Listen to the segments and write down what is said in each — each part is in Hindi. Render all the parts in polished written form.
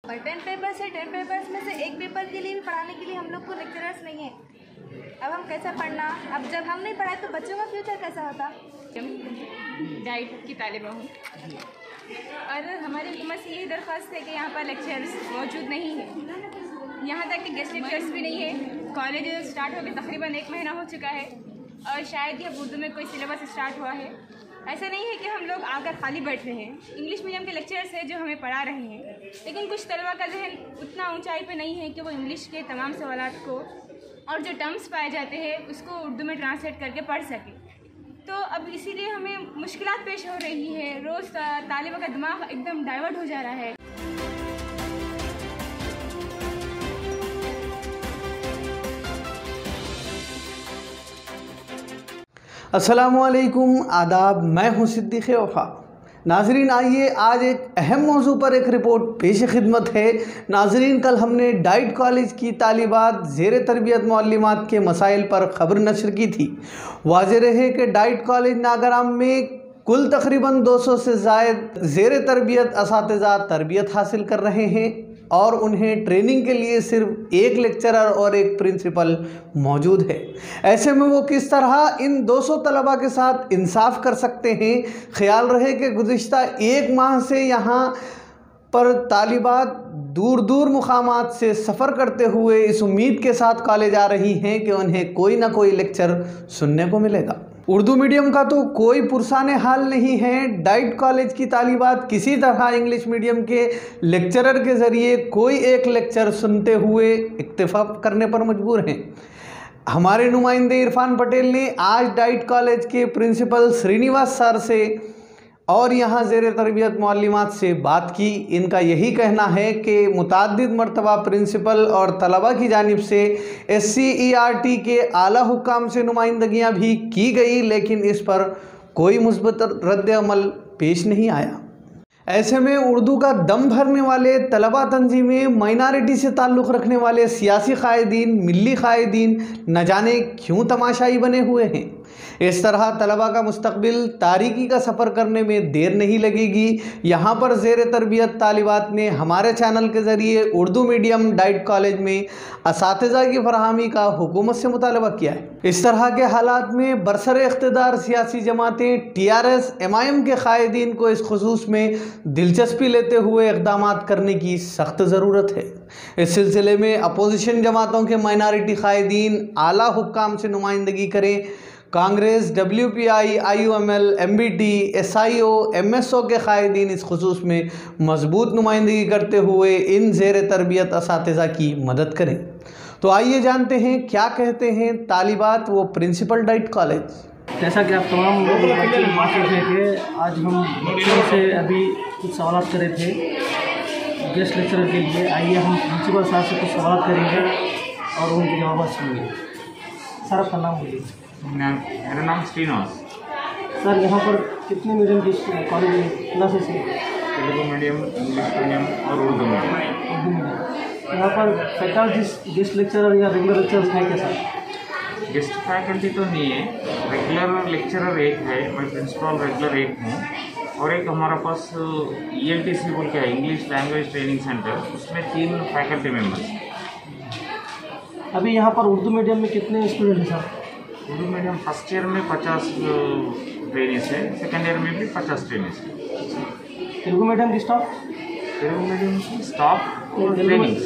और 10 पेपर्स है, 10 पेपर्स में से एक पेपर के लिए भी पढ़ाने के लिए हम लोग को लेक्चरर्स नहीं है। अब हम कैसे पढ़ना? अब जब हम नहीं पढ़ाए तो बच्चों का फ्यूचर कैसा होता? डाइट की तालिबा हूँ और हमारी हुकूमत से यही दरख्वास्त है कि यहाँ पर लेक्चर्स मौजूद नहीं है, यहाँ तक कि गेस्ट लेक्चर्स भी नहीं है। कॉलेज स्टार्ट होकर तकरीबन 1 महीना हो चुका है और शायद ही अब उर्दू में कोई सिलेबस स्टार्ट हुआ है। ऐसा नहीं है कि हम लोग आकर खाली बैठ रहे हैं। इंग्लिश मीडियम के लेक्चर्स हैं जो हमें पढ़ा रहे हैं, लेकिन कुछ तलबा का जहन उतना ऊंचाई पे नहीं है कि वो इंग्लिश के तमाम सवालात को और जो टर्म्स पाए जाते हैं उसको उर्दू में ट्रांसलेट करके पढ़ सके। तो अब इसीलिए हमें मुश्किलात पेश हो रही है। रोज़ तालिबा का दिमाग एकदम डाइवर्ट हो जा रहा है। अस्सलामुअलैकुम, आदाब। मैं हूँ सिद्दीक़ वफ़ा। नाजरीन, आइए आज एक अहम मौजू पर एक रिपोर्ट पेश खिदमत है। नाजरीन, कल हमने डाइट कॉलेज की तालिबात ज़ेर तरबियत मुअल्लिमात के मसाइल पर ख़बर नशर की थी। वाज़ेह रहे कि डाइट कॉलेज नागराम में कुल तकरीबन 200 से ज़ायद ज़ेर तरबियत असातिज़ा तरबियत हासिल कर रहे हैं और उन्हें ट्रेनिंग के लिए सिर्फ एक लेक्चरर और एक प्रिंसिपल मौजूद है। ऐसे में वो किस तरह इन 200 तलबा के साथ इंसाफ कर सकते हैं? ख्याल रहे कि गुज़िश्ता 1 माह से यहाँ पर तालिबात दूर दूर मुकामात से सफ़र करते हुए इस उम्मीद के साथ कॉलेज आ रही हैं कि उन्हें कोई ना कोई लेक्चर सुनने को मिलेगा। उर्दू मीडियम का तो कोई पुरसाने हाल नहीं है। डाइट कॉलेज की तालिबात किसी तरह इंग्लिश मीडियम के लेक्चरर के ज़रिए कोई एक लेक्चर सुनते हुए इक्तिफा करने पर मजबूर हैं। हमारे नुमाइंदे इरफान पटेल ने आज डाइट कॉलेज के प्रिंसिपल श्रीनिवास सर से और यहाँ ज़ेर तरबियत मुअल्लिमात से बात की। इनका यही कहना है कि मुतअद्दिद मरतबा प्रिंसिपल और तलबा की जानिब से SCERT के आला हुक्काम से नुमाइंदगियाँ भी की गई, लेकिन इस पर कोई मुस्बत रद्द अमल पेश नहीं आया। ऐसे में उर्दू का दम भरने वाले तलबा तंजीमें, माइनॉरिटी से ताल्लुक़ रखने वाले सियासी कायदीन, मिली कायदीन न जाने क्यों तमाशाई बने हुए हैं। इस तरह तलबा का मुस्तकबिल तारीकी का सफ़र करने में देर नहीं लगेगी। यहाँ पर ज़ेर तरबियत तालिबात ने हमारे चैनल के ज़रिए उर्दू मीडियम डाइट कॉलेज में असातिज़ा की फरहमी का हुकूमत से मुतालबा किया है। इस तरह के हालात में बरसर इख्तिदार सियासी जमातें TRS MIM के कायदीन को इस खुसूस में दिलचस्पी लेते हुए इक़दाम करने की सख्त ज़रूरत है। इस सिलसिले में अपोजिशन जमातों के माइनॉरिटी कायदीन आला हुक्काम से नुमाइंदगी करें। Congress, WPI, IUML, MBT, SIO, MSO के कायदीन इस खुसूस में मजबूत नुमाइंदगी करते हुए इन ज़ेर तरबियत असातिज़ा की मदद करें। तो आइए जानते हैं क्या कहते हैं तालिबात वो प्रिंसिपल डाइट कॉलेज। जैसा कि आप तमाम लोग बच्चे मास्टर थे, आज हम बच्चों से अभी कुछ सवाल कर रहे थे गेस्ट लेक्चरर के लिए। आइए हम प्रिंसिपल साहब से कुछ सवाल करेंगे और उनके जवाब सुनेंगे। सर, आपका नाम बोलिए। मेरा नाम श्रीनिवास। सर, यहाँ पर कितने मीडियम की कॉलेज क्लासेस हैं? तेलुगु मीडियम, इंग्लिश मीडियम और उर्दू मीडियम। उर्दू मीडियम। यहाँ पर फैकल्टी गेस्ट लेक्चरर या रेगुलर लेक्चरर्स हैं क्या सर? गेस्ट फैकल्टी तो नहीं है, रेगुलर लेक्चरर एक है, मैं प्रिंसिपल रेगुलर एक हूँ, और एक हमारा पास ELTC बोल के है, इंग्लिश लैंग्वेज ट्रेनिंग सेंटर, उसमें 3 फैकल्टी मेम्बर्स। अभी यहाँ पर उर्दू मीडियम में कितने स्टूडेंट हैं sir? Urdu medium first year में 50 ट्रेनिंग्स है, सेकेंड ईयर में भी 50 ट्रेनिंग्स है। तेलुगु मीडियम की स्टाफ? तेलुगु मीडियम की स्टाफ और trainings.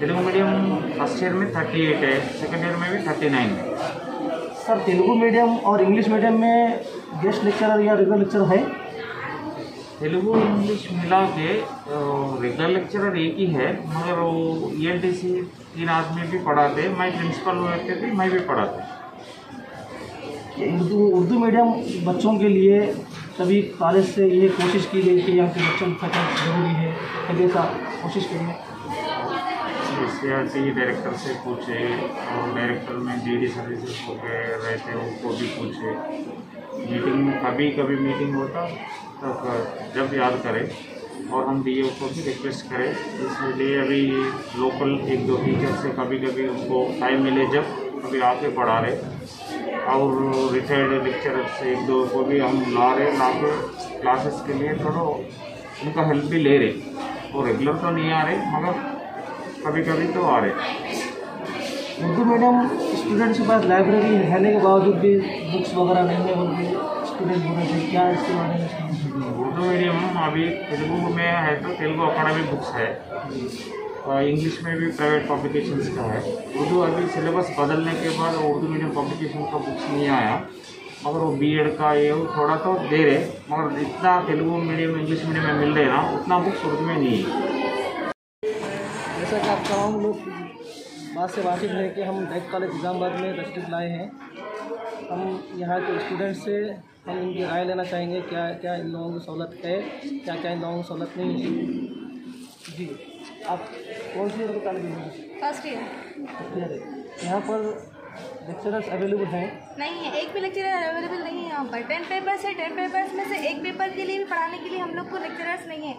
Telugu medium first year में 38 है, सेकेंड ईयर में भी 39 है। सर, तेलुगु मीडियम और इंग्लिश मीडियम में गेस्ट लेक्चरर या रेगुलर लेक्चर है? तेलुगु इंग्लिश मिला के रेगुलर लेक्चरर एक ही है, मगर वो ELTC 3 आदमी भी पढ़ाते, मैं प्रिंसिपल रहते थे, मैं भी पढ़ाते। उर्दू मीडियम बच्चों के लिए कभी कॉलेज से ये कोशिश की गई कि यहाँ के बच्चों की फैकल्टी ज़रूरी है, कभी ऐसा कोशिश करिए? CRT डायरेक्टर से पूछे और डायरेक्टर में DD सर्विसेज हो गए रहते, उनको भी पूछे। मीटिंग में कभी मीटिंग होता तो जब याद करें, और हम DO को भी रिक्वेस्ट करें। इसलिए अभी लोकल 1-2 टीचर से कभी उनको टाइम मिले जब कभी आके पढ़ा रहे, और रिटायर्ड लेक्चरर से 1-2 को भी हम ला के क्लासेस के लिए थोड़ा उनका हेल्प भी ले रहे। वो रेगुलर तो नहीं आ रहे मगर कभी कभी तो आ रहे। उर्दू मीडियम स्टूडेंट्स के पास लाइब्रेरी रहने के बावजूद भी बुक्स वगैरह नहीं है, उनके स्टूडेंट बोल रहे थे, क्या इसके बारे में? उर्दू मीडियम अभी तेलुगु में है तो तेलुगु अकाडमी बुक्स है, और इंग्लिश में भी प्राइवेट पब्लिकेशंस का है। उर्दू अभी सिलेबस बदलने के बाद उर्दू मीडियम पब्लिकेशन का बुक्स नहीं आया, मगर वो बीएड का ये थोड़ा तो दे रहे, मगर जितना तेलुगु मीडियम इंग्लिश मीडियम में मिल रहे ना उतना बुक्स उर्दू में नहीं है। जैसा कि आप तमाम लोग बात से वाकिफ़ है कि हम डाइट कॉलेज निज़ामाबाद में तशरीफ़ लाए हैं। हम यहाँ के स्टूडेंट से हम इनकी राय लेना चाहेंगे, क्या क्या इन लोगों की सहूलत है, क्या क्या इन लोगों की सहूलत नहीं है। जी, आप कौन सी ईयर के तालिब हैं? First year. यहाँ पर लेक्चरर्स अवेलेबल हैं? नहीं है, एक भी लेक्चरर अवेलेबल नहीं है यहाँ पर। 10 पेपर्स है, 10 पेपर्स में से एक पेपर के लिए भी पढ़ाने के लिए हम लोग को लेक्चरर्स नहीं है।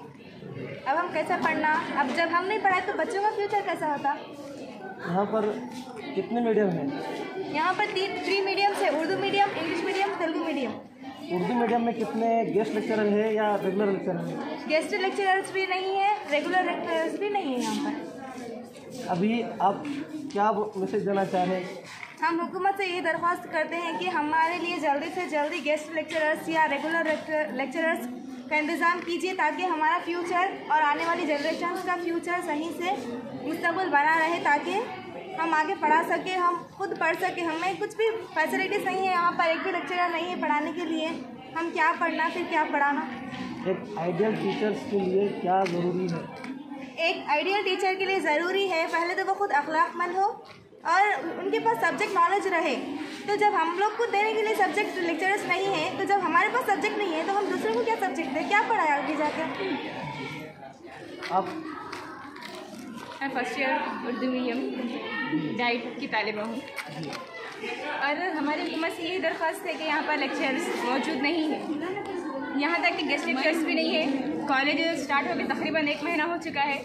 अब हम कैसे पढ़ना, अब जब हम नहीं पढ़ाए तो बच्चों का फ्यूचर कैसा होता। यहाँ पर कितने मीडियम हैं? यहाँ पर 3 मीडियम्स है, Urdu medium, English medium, Telugu medium. Urdu medium में कितने गेस्ट लेक्चरर है या रेगुलर लेक्चरर है? गेस्ट लेक्चरर्स भी नहीं है, रेगुलर लेक्चरर्स भी नहीं है यहाँ पर। अभी आप क्या मैसेज देना चाहें? हम हुकूमत से ये दरख्वास्त करते हैं कि हमारे लिए जल्दी से जल्दी गेस्ट लेक्चरर्स या रेगुलर लेक्चरर्स का इंतज़ाम कीजिए, ताकि हमारा फ्यूचर और आने वाली जनरेशन का फ्यूचर सही से मुस्तक़बिल बना रहे, ताकि हम आगे पढ़ा सकें, हम खुद पढ़ सकें। हमें कुछ भी फैसिलिटीज़ नहीं है यहाँ पर, एक भी लेक्चरर नहीं है पढ़ाने के लिए। हम क्या पढ़ना फिर क्या पढ़ाना। एक आइडियल टीचर्स के लिए क्या ज़रूरी है? एक आइडियल टीचर के लिए ज़रूरी है पहले तो वो खुद अखलाक़मंद हो और उनके पास सब्जेक्ट नॉलेज रहे। तो जब हम लोग को देने के लिए सब्जेक्ट लेक्चरर्स नहीं है, तो जब हमारे पास सब्जेक्ट नहीं है तो हम दूसरों को क्या सब्जेक्ट दें, क्या पढ़ाया आगे जाकर। आप? मैं first year Urdu medium diet की तालिबा हूँ, और हमारी हुकूमत से यही दरख्वास्त है कि यहाँ पर लेक्चर्स मौजूद नहीं है। यहाँ तक कि गेस्ट लेक्चर्स भी नहीं है। कॉलेज स्टार्ट होकर तकरीबन 1 महीना हो चुका है,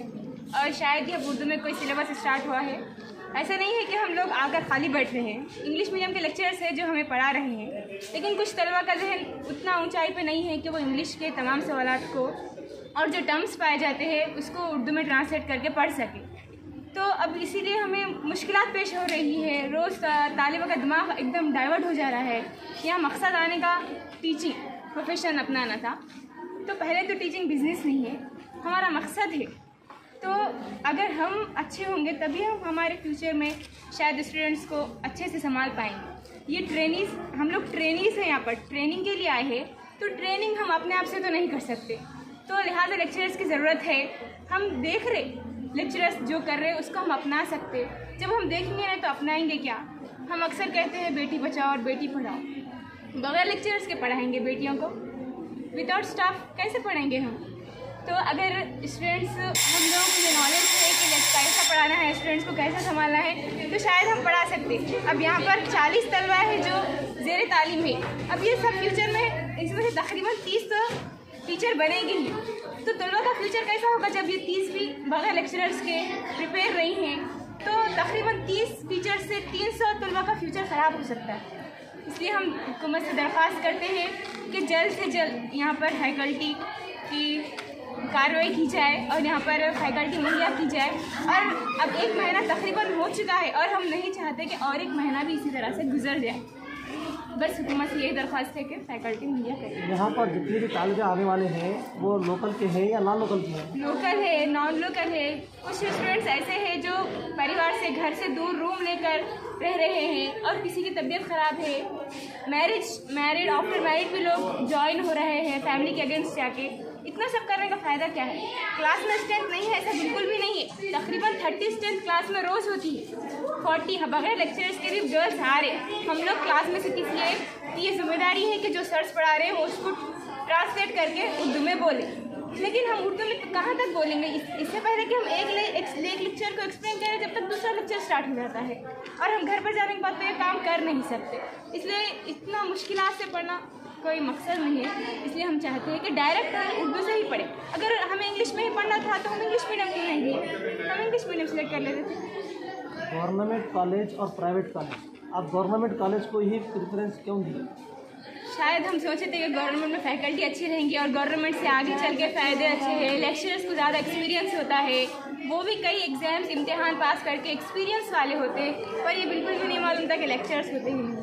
और शायद ही अब उर्दू में कोई सिलेबस स्टार्ट हुआ है। ऐसा नहीं है कि हम लोग आकर खाली बैठ रहे हैं। इंग्लिश मीडियम के लेक्चर्स हैं जो हमें पढ़ा रहे हैं, लेकिन कुछ तलबा का जहन उतना ऊंचाई पे नहीं है कि वो इंग्लिश के तमाम सवालात को और जो टर्म्स पाए जाते हैं उसको उर्दू में ट्रांसलेट करके पढ़ सकें। तो अब इसीलिए हमें मुश्किलात पेश हो रही है। रोज़ तालिबा का दिमाग एकदम डाइवर्ट हो जा रहा है। यहाँ मकसद आने का टीचिंग प्रोफेशन अपनाना था, तो पहले तो टीचिंग बिजनेस नहीं है, हमारा मकसद है। तो अगर हम अच्छे होंगे तभी हम हमारे फ्यूचर में शायद स्टूडेंट्स को अच्छे से संभाल पाएंगे। ये ट्रेनीज़, हम लोग ट्रेनीज़ हैं यहाँ पर, ट्रेनिंग के लिए आए हैं, तो ट्रेनिंग हम अपने आप से तो नहीं कर सकते, तो लिहाजा लेक्चरर्स की ज़रूरत है। हम देख रहे लेक्चरर्स जो कर रहे हैं उसको हम अपना सकते, जब हम देखेंगे नहीं तो अपनाएंगे क्या। हम अक्सर कहते हैं बेटी बचाओ और बेटी पढ़ाओ, बगैर लेक्चरर्स के पढ़ाएंगे बेटियों को, विदाउट स्टाफ कैसे पढ़ेंगे हम। तो अगर स्टूडेंट्स, हम लोगों को ये नॉलेज है कि कैसा पढ़ाना है, स्टूडेंट्स को कैसे संभालना है, तो शायद हम पढ़ा सकते। अब यहाँ पर 40 तलबा है जो ज़ेर तालीम है। अब ये सब फ्यूचर में इसमें से तकरीबन 30 तो टीचर बनेंगे ही, तो तलबा का फ्यूचर कैसा होगा जब ये 30 भी बगैर लेक्चरर्स के प्रिपेयर रही हैं। तो तकरीबन 30 टीचर से 300 तलबा का फ्यूचर ख़राब हो सकता है। इसलिए हम हुकूमत से दरख्वास्त करते हैं कि जल्द से जल्द यहाँ पर फैकल्टी की कार्रवाई की जाए और यहाँ पर फैकल्टी मुहैया की जाए। और अब 1 महीना तकरीबन हो चुका है और हम नहीं चाहते कि और 1 महीना भी इसी तरह से गुजर जाए। बस हुकूमत से यही दरख्वास्त है कि फैकल्टी मुहैया करें। यहाँ पर जितने भी तालिबे आने वाले हैं वो लोकल के हैं या नॉन लोकल के हैं? लोकल है, नॉन लोकल है। कुछ स्टूडेंट्स ऐसे हैं जो परिवार से, घर से दूर रूम लेकर रह रहे हैं, और किसी की तबीयत ख़राब है, मैरिड आफ्टर मैरिड भी लोग ज्वाइन हो रहे हैं फैमिली के अगेंस्ट जाके। इतना सब करने का फ़ायदा क्या है। क्लास में स्ट्रेंथ नहीं है, ऐसा बिल्कुल भी नहीं है। तकरीबन 30 स्ट्रेंथ क्लास में रोज़ होती है, 40 बगैर लेक्चरर्स के भी गर्ल्स आ रहे। हम लोग क्लास में से किसी एक ये जिम्मेदारी है कि जो सर्स पढ़ा रहे हैं वो उसको ट्रांसलेट करके उर्दू में बोले, लेकिन हम उर्दू में कहाँ तक बोलेंगे। इससे पहले कि हम एक लेक्चर को एक्सप्लेन करें, जब तक दूसरा लेक्चर स्टार्ट हो जाता है और हम घर पर जाने के बाद तो ये काम कर नहीं सकते। इसलिए इतना मुश्किलात से पढ़ना कोई मकसद नहीं है। इसलिए हम चाहते हैं कि डायरेक्ट हम उर्दू से ही पढ़ें। अगर हमें इंग्लिश में ही पढ़ना था तो हम इंग्लिश मीडियम क्यों नहीं लिए, हम इंग्लिश मीडियम सेलेक्ट कर लेते थे। गवर्नमेंट कॉलेज और प्राइवेट कॉलेज, आप गवर्नमेंट कॉलेज को ही प्रेफरेंस क्यों दिए? शायद हम सोचे थे कि गवर्नमेंट में फैकल्टी अच्छी रहेंगी और गवर्नमेंट से आगे चल के फ़ायदे अच्छे हैं, लेक्चरर्स को ज़्यादा एक्सपीरियंस होता है, वो भी कई एग्ज़ाम्स इम्तिहान पास करके एक्सपीरियंस वाले होते हैं, पर ये बिल्कुल भी नहीं मालूम था कि लेक्चरर्स होते ही नहीं।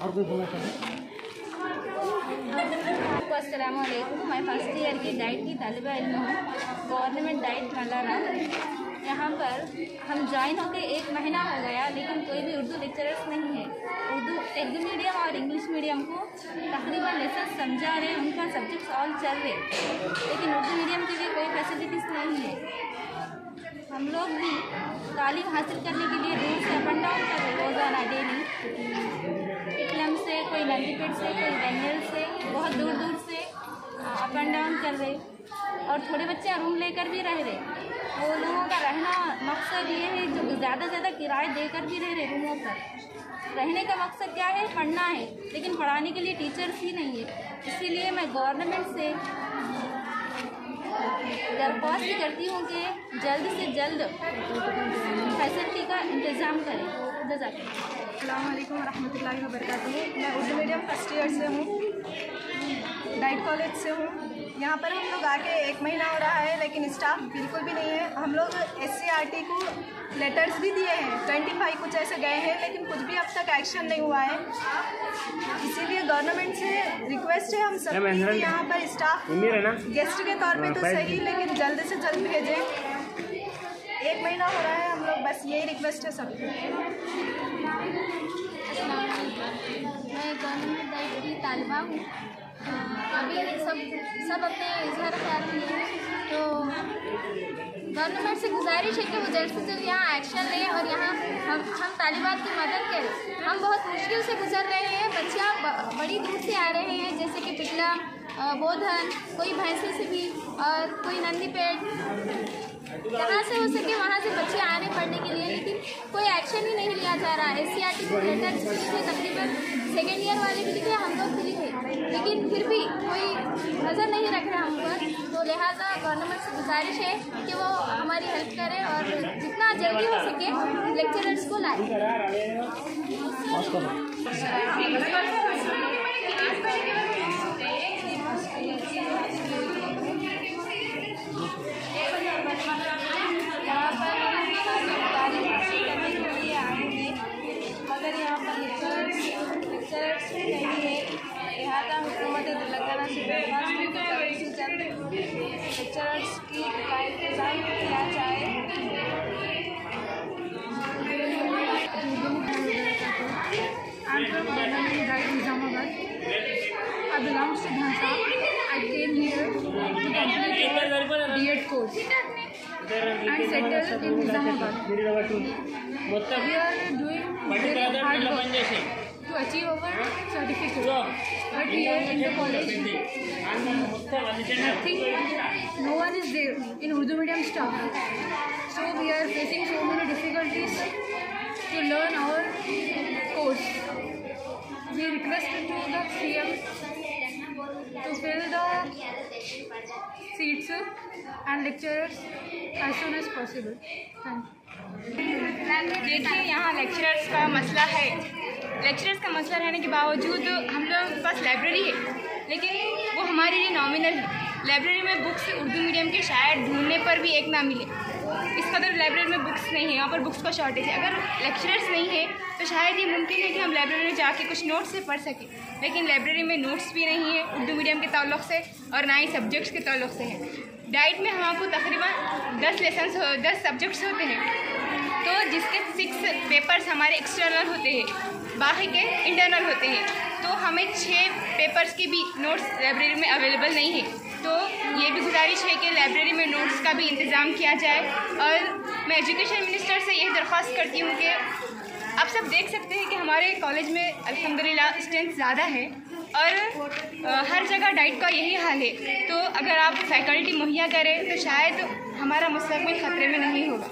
और कोई बोलना चाहे? अस्सलाम वालेकुम। मैं फर्स्ट ईयर की डाइट की तालिबा इल्म हूँ, गवर्नमेंट डाइट मलारा। यहाँ पर हम ज्वाइन होकर 1 महीना हो गया, लेकिन कोई भी उर्दू लेक्चरर्स नहीं है। उर्दू मीडियम और इंग्लिश मीडियम को तकरीबन लेसन समझा रहे, उनका सब्जेक्ट्स ऑल चल रहे, लेकिन उर्दू मीडियम की भी कोई फैसिलिटीज़ नहीं है। हम लोग भी तालीम हासिल करने के लिए दूर से अप एंड डाउन कर रहे रोज़ाना डेली, इकलम से, कोई नंदीपेट से, कोई बंगल से, बहुत दूर दूर से अप एंड डाउन कर रहे, और थोड़े बच्चे रूम लेकर भी रह रहे। वो लोगों का रहना मकसद ये है जो ज़्यादा से ज़्यादा किराए देकर भी रह रहे रूमों पर। रहने का मकसद क्या है? पढ़ना है, लेकिन पढ़ाने के लिए टीचर्स ही नहीं है। इसीलिए मैं गवर्नमेंट से दरख्वास्त करती हूँ कि जल्द से जल्द फैसिलिटी का इंतज़ाम करें। अस्सलाम वालेकुम रहमतुल्लाहि व बरकातुहू। मैं उर्दू मीडियम फर्स्ट ईयर से हूँ, डाइट कॉलेज से हूँ। यहाँ पर हम लोग आके 1 महीना हो रहा है, लेकिन स्टाफ बिल्कुल भी नहीं है। हम लोग SCRT को लेटर्स भी दिए हैं, 25 कुछ ऐसे गए हैं, लेकिन कुछ भी अब तक एक्शन नहीं हुआ है। इसीलिए गवर्नमेंट से रिक्वेस्ट है हम सब कि यहाँ पर स्टाफ गेस्ट के तौर पे तो सही, लेकिन जल्द से जल्द भेजें। 1 महीना हो रहा है, हम लोग बस यही रिक्वेस्ट है सबको। मैं गवर्नमेंट डाइट की तालिबा हूँ। अभी सब अपने इजहार ख्याल किए हैं, तो गवर्नमेंट से गुजारिश है कि वो जल्द से जल्द यहाँ एक्शन लें और यहाँ हम तालिबात की मदद करें। हम बहुत मुश्किल से गुजर रहे हैं, बच्चियाँ बड़ी दूर से आ रहे हैं, जैसे कि पिटला, बोधन, कोई भैंसे से भी और कोई नंदीपेट, जहाँ से हो सके वहाँ से बच्चे आ रहे पढ़ने के लिए, लेकिन कोई एक्शन ही नहीं लिया जा रहा है। SCRT को लेटर्स भी लिखे, तकरीबन 2nd ईयर वाले भी लिखे, हम लोग भी लिखे, लेकिन फिर भी कोई नज़र नहीं रख रहा हम पर। तो लिहाजा गवर्नमेंट से गुजारिश है कि वो हमारी हेल्प करे और जितना जल्दी हो सके लेक्चरर्स को लाए। यहाँ पर तालीम हासिल करने के लिए आएंगे, मगर यहाँ पर लेक्चरर्स नहीं है। लिहाजा हुकूमत तेलंगाना से दरख्वास्त है कि जल्द से जल्द लेक्चरर्स की इंतज़ाम किया जाए। I'm from Government Diet Nizamabad. I belong to Bhansa. I came here to complete a B.Ed course and settled in Nizamabad. We are doing very hard work to achieve our certificate. But here in the college, no one is there in Urdu medium staff. So we are facing so many difficulties to learn our course. We request to the CM to fill the seats and lecturers as soon as possible. Thank you. देखिए, यहाँ लेक्चरर्स का मसला है। लेक्चरर्स का मसला रहने के बावजूद हम लोगों के पास लाइब्रेरी है, लेकिन वो हमारे लिए नॉमिनल है। लाइब्रेरी में बुक्स उर्दू मीडियम के शायद ढूंढने पर भी एक ना मिले, इस कदर लाइब्रेरी में बुक्स नहीं है। यहाँ पर बुक्स का शॉर्टेज है। अगर लेक्चरर्स नहीं है तो शायद ये मुमकिन है कि हम लाइब्रेरी में जाके कुछ नोट्स से पढ़ सकें, लेकिन लाइब्रेरी में नोट्स भी नहीं है उर्दू मीडियम के ताल्लुक़ से और ना ही सब्जेक्ट्स के ताल्लुक़ से है। डाइट में हमको तकरीबन 10 सब्जेक्ट्स होते हैं, तो जिसके 6 पेपर्स हमारे एक्सटर्नल होते हैं, बाकी के इंटरनल होते हैं। तो हमें 6 पेपर्स की भी नोट्स लाइब्रेरी में अवेलेबल नहीं है। तो ये भी गुजारिश है कि लाइब्रेरी में नोट्स का भी इंतज़ाम किया जाए। और मैं एजुकेशन मिनिस्टर से यही दरख्वास्त करती हूँ कि आप सब देख सकते हैं कि हमारे कॉलेज में अल्हम्दुलिल्लाह स्ट्रेंथ ज़्यादा है और हर जगह डाइट का यही हाल है। तो अगर आप फैकल्टी मुहैया करें तो शायद हमारा मुस्तक़बिल ख़तरे में नहीं होगा।